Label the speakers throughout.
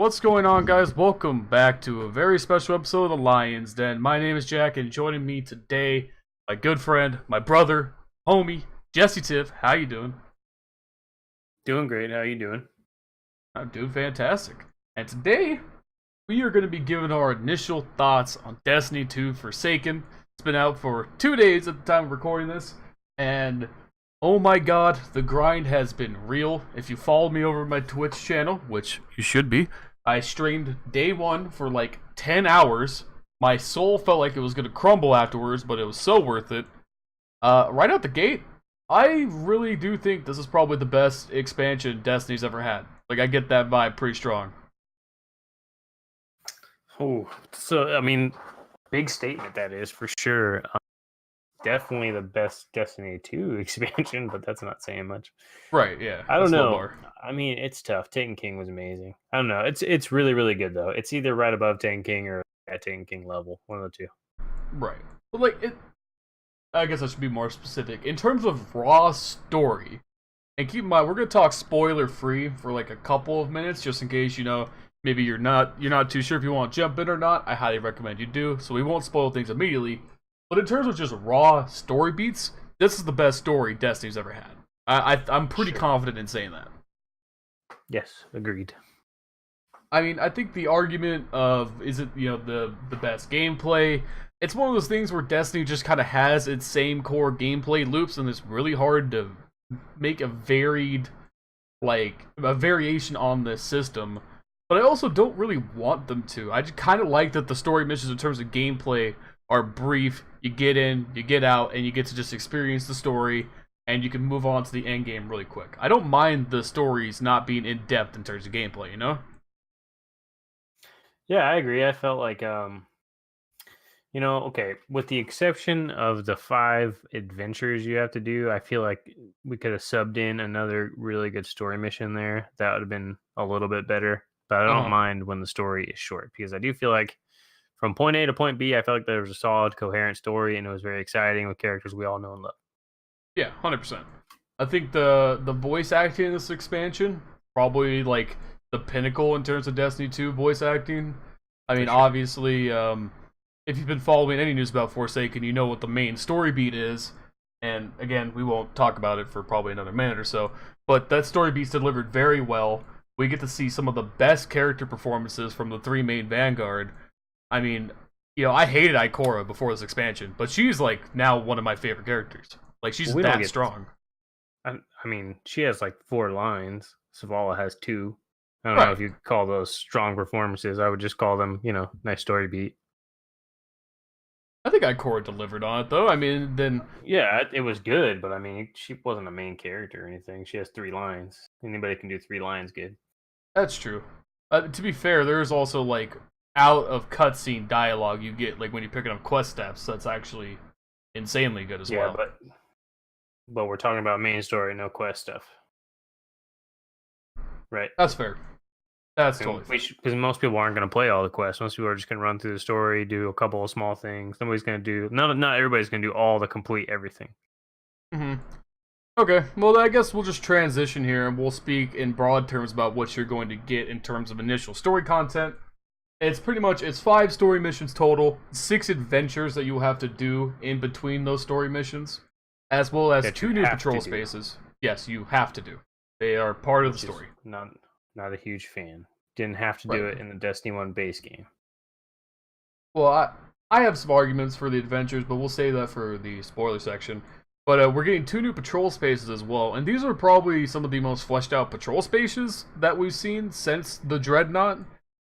Speaker 1: What's going on, guys? Welcome back to a very special episode of the Lion's Den. My name is Jack, and joining me today, my good friend, my brother, homie, JessTiv. How you doing?
Speaker 2: Doing great. How you doing?
Speaker 1: I'm doing fantastic. And today, we are going to be giving our initial thoughts on Destiny 2 Forsaken. It's been out for 2 days at the time of recording this, and oh my god, the grind has been real. If you follow me over my Twitch channel, which you should be, I streamed day one for like 10 hours. My soul felt like it was going to crumble afterwards, but it was so worth it. Right out the gate, I really do think this is probably the best expansion Destiny's ever had. Like, I get that vibe pretty strong.
Speaker 2: Oh, so, I mean, big statement that is, for sure. Definitely the best Destiny 2 expansion, but that's not saying much.
Speaker 1: Right, yeah.
Speaker 2: I don't know. I mean, it's tough. Taken King was amazing. I don't know. It's really, really good, though. It's either right above Taken King or at Taken King level. One of the two.
Speaker 1: Right. But, like, I guess I should be more specific. In terms of raw story, and keep in mind, we're going to talk spoiler-free for, like, a couple of minutes, just in case, you know, maybe you're not too sure if you want to jump in or not. I highly recommend you do, so we won't spoil things immediately. But in terms of just raw story beats, this is the best story Destiny's ever had. I'm pretty confident in saying that.
Speaker 2: Yes, agreed.
Speaker 1: I mean, I think the argument of, is it, you know, the best gameplay, it's one of those things where Destiny just kind of has its same core gameplay loops, and it's really hard to make a varied, like, a variation on this system. But I also don't really want them to. I just kind of like that the story missions in terms of gameplay are brief. You get in, you get out, and you get to just experience the story, and you can move on to the end game really quick. I don't mind the stories not being in depth in terms of gameplay, you know?
Speaker 2: Yeah, I agree. I felt like, you know, okay, with the exception of the 5 adventures you have to do, I feel like we could have subbed in another really good story mission there. That would have been a little bit better. But I don't mind when the story is short, because I do feel like from point A to point B, I felt like there was a solid, coherent story, and it was very exciting with characters we all know and love.
Speaker 1: Yeah, 100%. I think the voice acting in this expansion, probably like the pinnacle in terms of Destiny 2 voice acting. I mean, obviously, if you've been following any news about Forsaken, you know what the main story beat is. And again, we won't talk about it for probably another minute or so. But that story beat's delivered very well. We get to see some of the best character performances from the 3 main Vanguard. I mean, you know, I hated Ikora before this expansion, but she's, like, now one of my favorite characters. Like, she's that strong.
Speaker 2: I mean, she has, like, 4 lines. Savala has 2. I don't know if you call those strong performances. I would just call them, you know, nice story beat.
Speaker 1: I think Ikora delivered on it, though. I mean, then...
Speaker 2: Yeah, it was good, but, I mean, she wasn't a main character or anything. She has 3 lines. Anybody can do 3 lines good.
Speaker 1: That's true. To be fair, there's also, like, out of cutscene dialogue you get, like, when you're picking up quest steps. That's actually insanely good as well.
Speaker 2: Yeah, but we're talking about main story, no quest stuff. Right?
Speaker 1: That's fair. That's totally fair.
Speaker 2: Because most people aren't going to play all the quests. Most people are just going to run through the story, do a couple of small things. Nobody's going to do... Not everybody's going to do all the complete everything.
Speaker 1: Mm-hmm. Okay, well, I guess we'll just transition here, and we'll speak in broad terms about what you're going to get in terms of initial story content. It's pretty much, it's 5 story missions total, 6 adventures that you'll have to do in between those story missions, as well as 2 new patrol spaces. Yes, you have to do. They are part of the story.
Speaker 2: Not a huge fan. Didn't have to do it in the Destiny 1 base game.
Speaker 1: Well, I have some arguments for the adventures, but we'll save that for the spoiler section. But we're getting 2 new patrol spaces as well, and these are probably some of the most fleshed out patrol spaces that we've seen since the Dreadnought.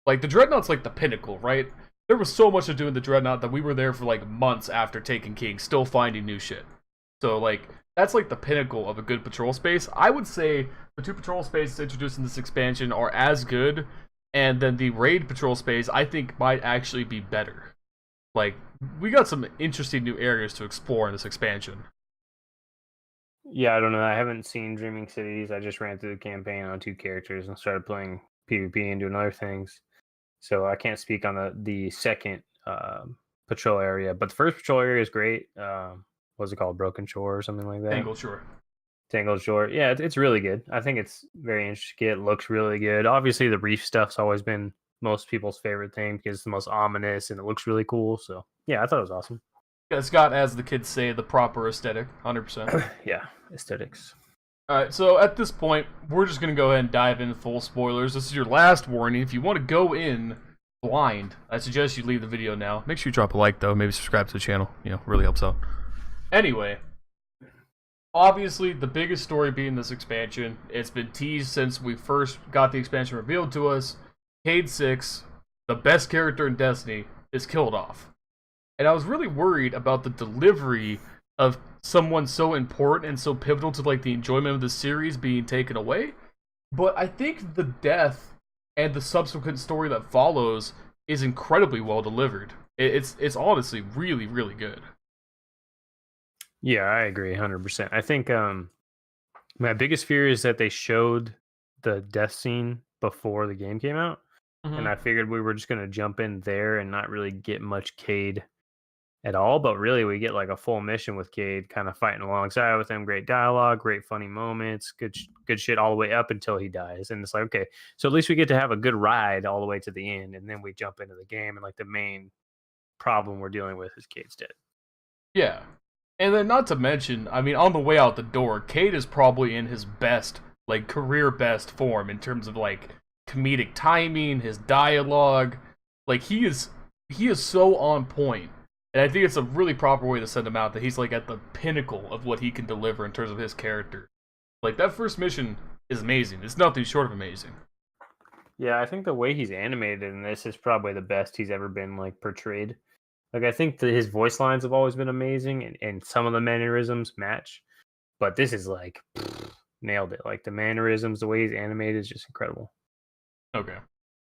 Speaker 1: Like, the Dreadnought's like the pinnacle, right? There was so much to do in the Dreadnought that we were there for like months after Taken King, still finding new shit. So, like, that's like the pinnacle of a good patrol space. I would say the 2 patrol spaces introduced in this expansion are as good, and then the raid patrol space, I think, might actually be better. Like, we got some interesting new areas to explore in this expansion.
Speaker 2: Yeah, I don't know. I haven't seen Dreaming Cities. I just ran through the campaign on 2 characters and started playing PvP and doing other things. So I can't speak on the second patrol area. But the first patrol area is great. What's it called? Broken Shore or something like that?
Speaker 1: Tangled Shore.
Speaker 2: Tangled Shore. Yeah, it's really good. I think it's very interesting. It looks really good. Obviously, the reef stuff's always been most people's favorite thing because it's the most ominous and it looks really cool. So yeah, I thought it was awesome.
Speaker 1: It's got, as the kids say, the proper aesthetic, 100%.
Speaker 2: Yeah, aesthetics.
Speaker 1: Alright, so at this point, we're just going to go ahead and dive into full spoilers. This is your last warning. If you want to go in blind, I suggest you leave the video now. Make sure you drop a like, though. Maybe subscribe to the channel. Really helps out. Anyway, obviously, the biggest story being this expansion. It's been teased since we first got the expansion revealed to us. Cayde 6, the best character in Destiny, is killed off. And I was really worried about the delivery of someone so important and so pivotal to like the enjoyment of the series being taken away. But I think the death and the subsequent story that follows is incredibly well delivered. It's honestly really, really good.
Speaker 2: Yeah, I agree 100%. I think my biggest fear is that they showed the death scene before the game came out. And I figured we were just going to jump in there and not really get much Cayde at all. But really, we get like a full mission with Cayde kind of fighting alongside with him. Great dialogue, great funny moments, good shit all the way up until he dies. And it's like, okay, so at least we get to have a good ride all the way to the end. And then we jump into the game and like the main problem we're dealing with is Cayde's dead.
Speaker 1: Yeah. And then not to mention, I mean, on the way out the door, Cayde is probably in his best, like career best form in terms of like comedic timing, his dialogue. Like he is so on point. And I think it's a really proper way to send him out that he's like at the pinnacle of what he can deliver in terms of his character. Like that first mission is amazing. It's nothing short of amazing.
Speaker 2: Yeah, I think the way he's animated in this is probably the best he's ever been like portrayed. Like I think that his voice lines have always been amazing and some of the mannerisms match. But this is like nailed it. Like the mannerisms, the way he's animated is just incredible.
Speaker 1: Okay.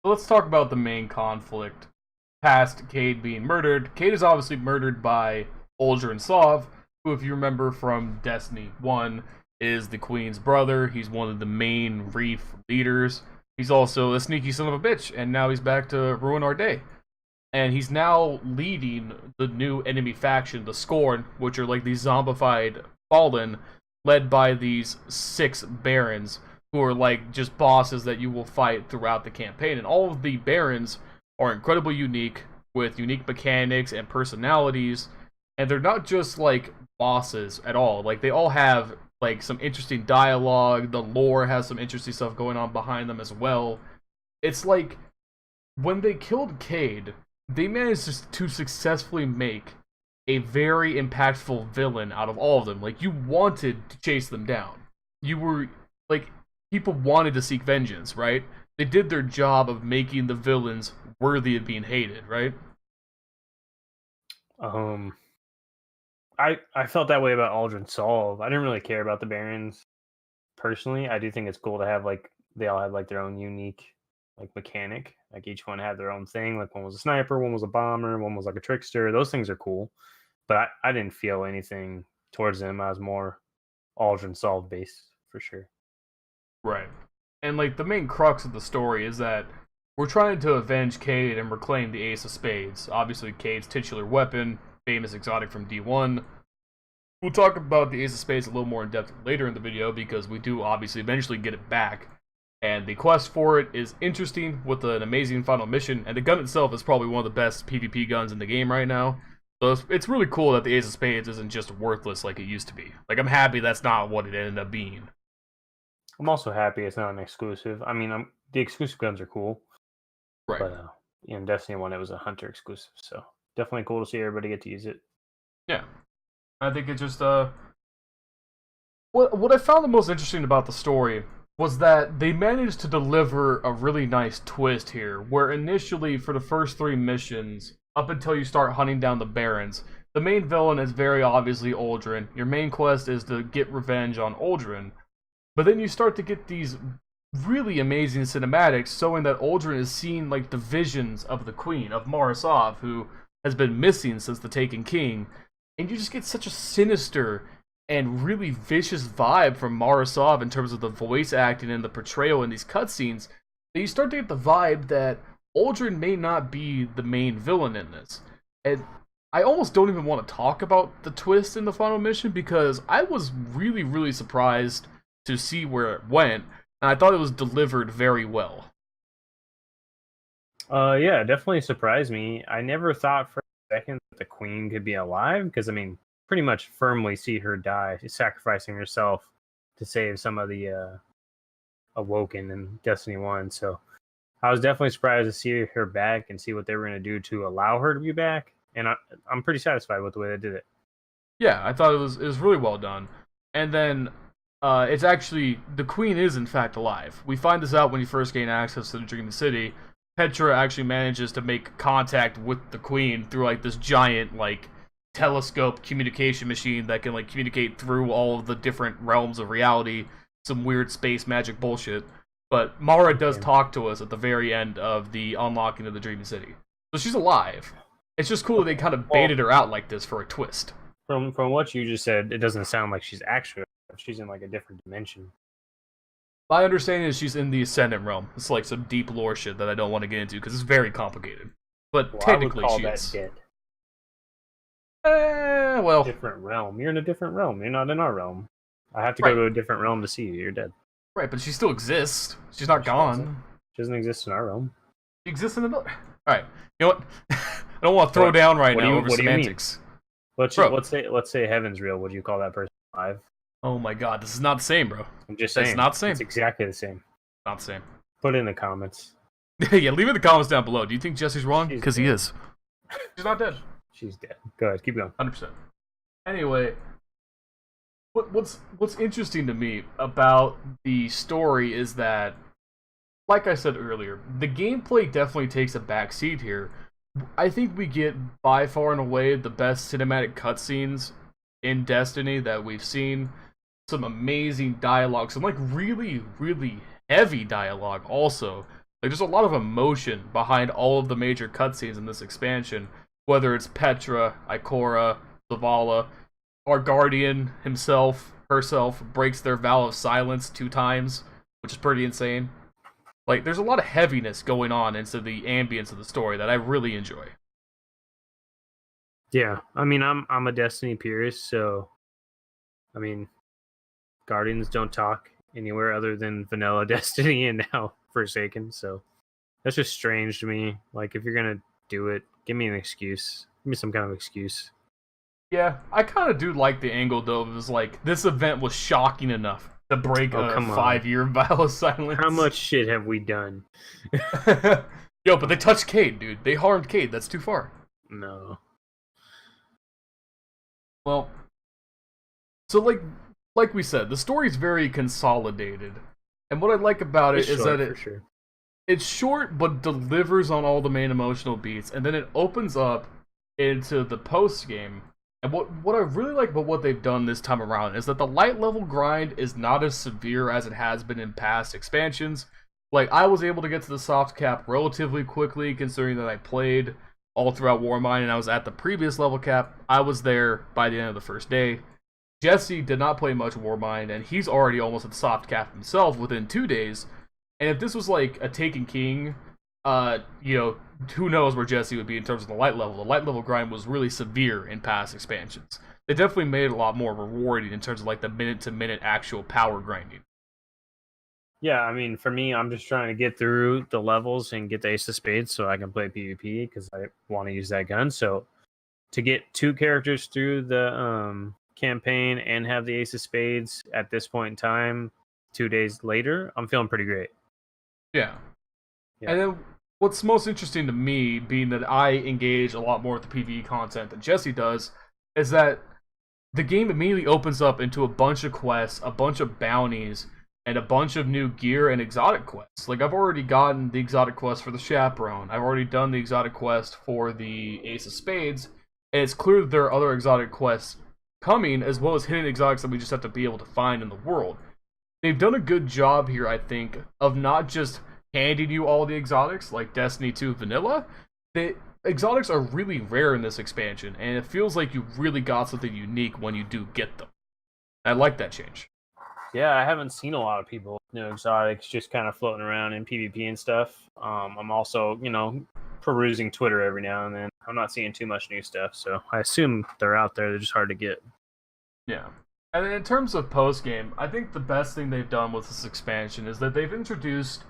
Speaker 1: So let's talk about the main conflict. Past Cayde being murdered. Cayde is obviously murdered by Uldren Sov, who, if you remember from Destiny 1, is the Queen's brother. He's one of the main Reef leaders. He's also a sneaky son of a bitch, and now he's back to ruin our day. And he's now leading the new enemy faction, the Scorn, which are like these zombified Fallen, led by these 6 Barons, who are like just bosses that you will fight throughout the campaign. And all of the Barons are incredibly unique, with unique mechanics and personalities, and they're not just like bosses at all. Like they all have like some interesting dialogue. The lore has some interesting stuff going on behind them as well. It's like when they killed Cayde, they managed to successfully make a very impactful villain out of all of them. Like you wanted to chase them down. You were like, people wanted to seek vengeance, right? They did their job of making the villains worthy of being hated, right?
Speaker 2: I felt that way about Uldren Sov. I didn't really care about the Barons personally. I do think it's cool to have like they all had like their own unique like mechanic. Like each one had their own thing. Like one was a sniper, one was a bomber, one was like a trickster. Those things are cool. But I didn't feel anything towards them. I was more Uldren Sov based for sure.
Speaker 1: Right. And like the main crux of the story is that we're trying to avenge Cayde and reclaim the Ace of Spades. Obviously, Cayde's titular weapon, famous exotic from D1. We'll talk about the Ace of Spades a little more in depth later in the video because we do obviously eventually get it back. And the quest for it is interesting with an amazing final mission. And the gun itself is probably one of the best PvP guns in the game right now. So it's really cool that the Ace of Spades isn't just worthless like it used to be. Like, I'm happy that's not what it ended up being.
Speaker 2: I'm also happy it's not an exclusive. I mean, the exclusive guns are cool.
Speaker 1: Right.
Speaker 2: But in Destiny 1, it was a Hunter exclusive. So definitely cool to see everybody get to use it.
Speaker 1: Yeah. I think it just, what I found the most interesting about the story was that they managed to deliver a really nice twist here, where initially, for the first 3 missions, up until you start hunting down the Barons, the main villain is very obviously Uldren. Your main quest is to get revenge on Uldren. But then you start to get these really amazing cinematics showing that Uldren is seeing like the visions of the Queen, of Mara Sov, who has been missing since the Taken King. And you just get such a sinister and really vicious vibe from Mara Sov in terms of the voice acting and the portrayal in these cutscenes, that you start to get the vibe that Uldren may not be the main villain in this. And I almost don't even want to talk about the twist in the final mission because I was really, really surprised to see where it went, and I thought it was delivered very well.
Speaker 2: Yeah, definitely surprised me. I never thought for a second that the queen could be alive, because, I mean, pretty much firmly see her die, sacrificing herself to save some of the Awoken in Destiny 1, so I was definitely surprised to see her back and see what they were going to do to allow her to be back, and I'm pretty satisfied with the way they did it.
Speaker 1: Yeah, I thought it was really well done. And then it's actually the queen is in fact alive. We find this out when you first gain access to the Dream City. Petra actually manages to make contact with the queen through like this giant like telescope communication machine that can like communicate through all of the different realms of reality. Some weird space magic bullshit. But Mara does talk to us at the very end of the unlocking of the Dream City. So she's alive. It's just cool that they kind of baited her out like this for a twist.
Speaker 2: From what you just said, it doesn't sound like she's actually alive. She's in like a different dimension.
Speaker 1: My understanding is she's in the Ascendant realm. It's like some deep lore shit that I don't want to get into because it's very complicated. But technically,
Speaker 2: I would call
Speaker 1: she
Speaker 2: that
Speaker 1: is.
Speaker 2: Dead.
Speaker 1: Well,
Speaker 2: Different realm. You're in a different realm. You're not in our realm. I have to go to a different realm to see you. You're dead.
Speaker 1: right, but she still exists. She's not gone.
Speaker 2: She doesn't exist in our realm.
Speaker 1: She exists in another. All right, you know what? I don't want to throw down right now over semantics.
Speaker 2: Let's say heaven's real. Would you call that person alive?
Speaker 1: Oh my god, this is not the same, bro.
Speaker 2: I'm just saying.
Speaker 1: It's not the same.
Speaker 2: It's exactly the same.
Speaker 1: Not the same.
Speaker 2: Put it in the comments.
Speaker 1: Yeah, leave it in the comments down below. Do you think Jesse's wrong? Because he is. She's not dead.
Speaker 2: She's dead. Go ahead, keep going.
Speaker 1: 100%. Anyway, what's interesting to me about the story is that, like I said earlier, the gameplay definitely takes a backseat here. I think we get by far and away the best cinematic cutscenes in Destiny that we've seen. Some amazing dialogue, some like really, really heavy dialogue also. Like there's a lot of emotion behind all of the major cutscenes in this expansion, whether it's Petra, Ikora, Zavala, our Guardian herself breaks their vow of silence 2 times, which is pretty insane. Like, there's a lot of heaviness going on into the ambience of the story that I really enjoy.
Speaker 2: Yeah, I mean, I'm a Destiny purist, so I mean, Guardians don't talk anywhere other than vanilla Destiny and now Forsaken, so that's just strange to me. Like, if you're gonna do it, give me an excuse. Give me some kind of excuse.
Speaker 1: Yeah, I kind of do like the angle, though. It was like, this event was shocking enough to break a 5-year vow of silence.
Speaker 2: How much shit have we done?
Speaker 1: Yo, but they touched Cade, dude. They harmed Cade. That's too far.
Speaker 2: No.
Speaker 1: Well, so like we said, the story's very consolidated. And what I like about it is that it's short, but delivers on all the main emotional beats. And then it opens up into the post-game. And what I really like about what they've done this time around is that the light level grind is not as severe as it has been in past expansions. Like, I was able to get to the soft cap relatively quickly, considering that I played all throughout Warmind and I was at the previous level cap. I was there by the end of the first day. Jesse did not play much Warmind, and he's already almost at the soft cap himself within 2 days. And if this was like a Taken King, who knows where Jesse would be in terms of the light level. The light level grind was really severe in past expansions. They definitely made it a lot more rewarding in terms of like the minute-to-minute actual power grinding.
Speaker 2: Yeah, I mean, for me, I'm just trying to get through the levels and get the Ace of Spades so I can play PvP because I want to use that gun. So to get 2 characters through the campaign and have the Ace of Spades at this point in time, 2 days later, I'm feeling pretty great.
Speaker 1: Yeah. And then what's most interesting to me, being that I engage a lot more with the PvE content than Jesse does, is that the game immediately opens up into a bunch of quests, a bunch of bounties, and a bunch of new gear and exotic quests. Like, I've already gotten the exotic quest for the Chaperone. I've already done the exotic quest for the Ace of Spades. And it's clear that there are other exotic quests coming, as well as hidden exotics that we just have to be able to find in the world. They've done a good job here, I think, of not just handing you all the exotics, like Destiny 2 Vanilla. The exotics are really rare in this expansion, and it feels like you really got something unique when you do get them. I like that change.
Speaker 2: Yeah, I haven't seen a lot of people, exotics just kind of floating around in PvP and stuff. I'm also, perusing Twitter every now and then. I'm not seeing too much new stuff, so I assume they're out there. They're just hard to get.
Speaker 1: Yeah. And then in terms of post-game, I think the best thing they've done with this expansion is that they've introduced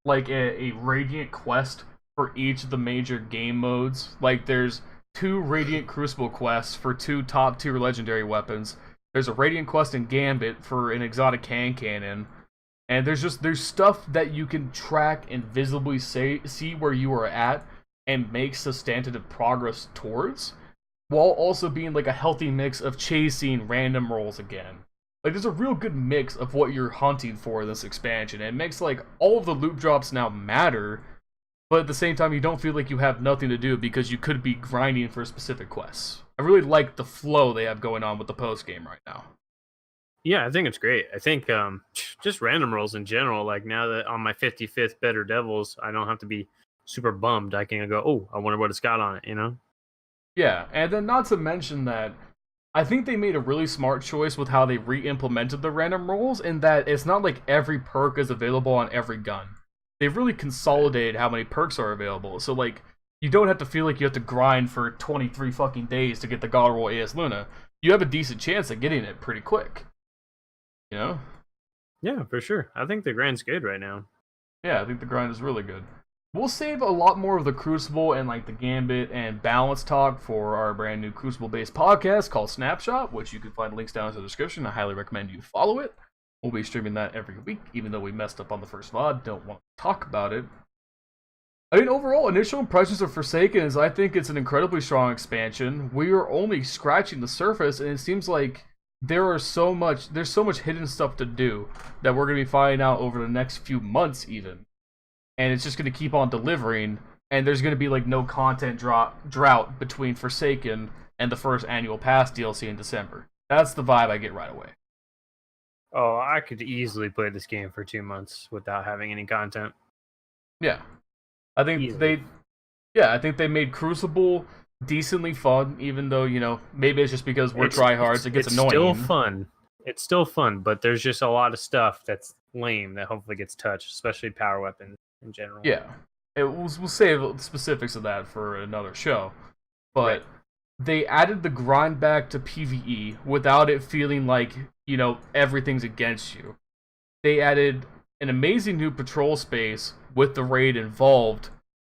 Speaker 1: like a Radiant quest for each of the major game modes. Like there's 2 Radiant Crucible quests for 2 top-tier legendary weapons. There's a Radiant quest in Gambit for an exotic hand cannon. And there's stuff that you can track and visibly see where you are at and make substantive progress towards, while also being like a healthy mix of chasing random rolls again. Like there's a real good mix of what you're hunting for in this expansion. And it makes like all of the loot drops now matter, but at the same time you don't feel like you have nothing to do because you could be grinding for specific quests. I really like the flow they have going on with the post game right now.
Speaker 2: Yeah, I think it's great. I think just random rolls in general, like now that on my 55th Better Devils, I don't have to be super bummed. I can go, oh, I wonder what it's got on it, you know?
Speaker 1: Yeah, and then not to mention that I think they made a really smart choice with how they re-implemented the random rolls, in that it's not like every perk is available on every gun. They've really consolidated how many perks are available, so like, you don't have to feel like you have to grind for 23 fucking days to get the God Roll AS Luna. You have a decent chance at getting it pretty quick. You know?
Speaker 2: Yeah, for sure. I think the grind's good right now.
Speaker 1: Yeah, I think the grind is really good. We'll save a lot more of the Crucible and like the Gambit and balance talk for our brand new Crucible-based podcast called SnapShot, which you can find links down in the description. I highly recommend you follow it. We'll be streaming that every week, even though we messed up on the first VOD. Don't want to talk about it. I mean, overall, initial impressions of Forsaken is I think it's an incredibly strong expansion. We are only scratching the surface, and it seems like there's so much hidden stuff to do that we're going to be finding out over the next few months even. And it's just going to keep on delivering, and there's going to be like no content drought between Forsaken and the first annual pass DLC in December. That's the vibe I get right away.
Speaker 2: Oh, I could easily play this game for 2 months without having any content.
Speaker 1: Yeah. I think they made Crucible decently fun, even though, you know, maybe it's just because we're tryhards, it gets annoying.
Speaker 2: It's still fun. It's still fun, but there's just a lot of stuff that's lame that hopefully gets touched, especially power weapons in general.
Speaker 1: Yeah. We'll save the specifics of that for another show. But they added the grind back to PvE without it feeling like, you know, everything's against you. They added an amazing new patrol space with the raid involved,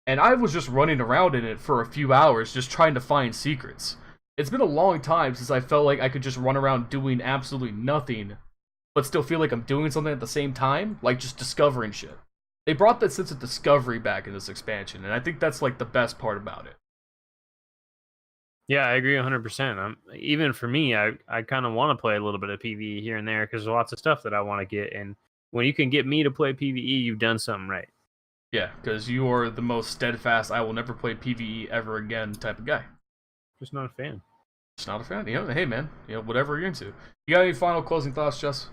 Speaker 1: and I was just running around in it for a few hours just trying to find secrets. It's been a long time since I felt like I could just run around doing absolutely nothing, but still feel like I'm doing something at the same time, like just discovering shit. They brought that sense of discovery back in this expansion, and I think that's like the best part about it.
Speaker 2: Yeah, I agree 100%. Even for me, I kind of want to play a little bit of PvE here and there because there's lots of stuff that I want to get, and when you can get me to play PvE, you've done something right.
Speaker 1: Yeah, because you are the most steadfast, I will never play PvE ever again type of guy.
Speaker 2: Just not a fan.
Speaker 1: Just not a fan. You know, hey man, you know, whatever you're into. You got any final closing thoughts, Jess?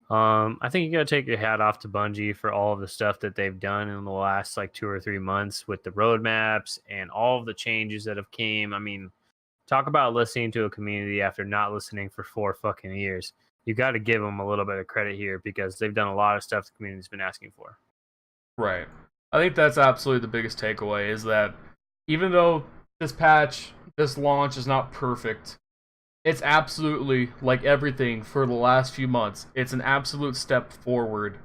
Speaker 2: I think you gotta take your hat off to Bungie for all of the stuff that they've done in the last like 2 or 3 months with the roadmaps and all of the changes that have came. I mean, talk about listening to a community after not listening for 4 fucking years. You got to give them a little bit of credit here because they've done a lot of stuff the community's been asking for.
Speaker 1: Right. I think that's absolutely the biggest takeaway is that even though this patch, this launch is not perfect, it's absolutely, like everything for the last few months, it's an absolute step forward.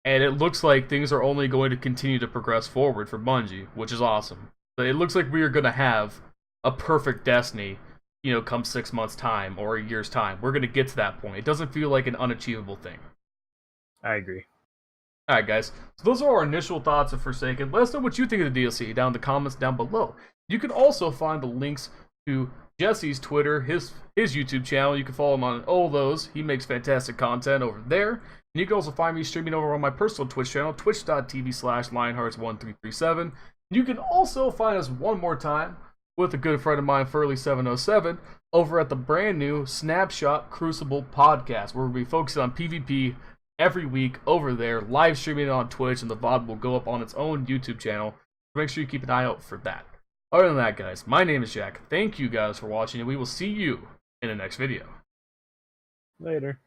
Speaker 1: And it looks like things are only going to continue to progress forward for Bungie, which is awesome. But it looks like we are going to have a perfect Destiny, you know, come 6 months' time or a year's time. We're going to get to that point. It doesn't feel like an unachievable thing.
Speaker 2: I agree.
Speaker 1: Alright guys, so those are our initial thoughts of Forsaken. Let us know what you think of the DLC down in the comments down below. You can also find the links to Jesse's Twitter, his YouTube channel. You can follow him on all those. He makes fantastic content over there. And you can also find me streaming over on my personal Twitch channel, twitch.tv/Lionheartz1337. You can also find us one more time with a good friend of mine, Furley707, over at the brand new SnapShot Crucible Podcast, where we'll be focusing on PvP every week over there, live streaming it on Twitch, and the VOD will go up on its own YouTube channel. Make sure you keep an eye out for that. Other than that, guys, my name is Jack. Thank you guys for watching, and we will see you in the next video.
Speaker 2: Later.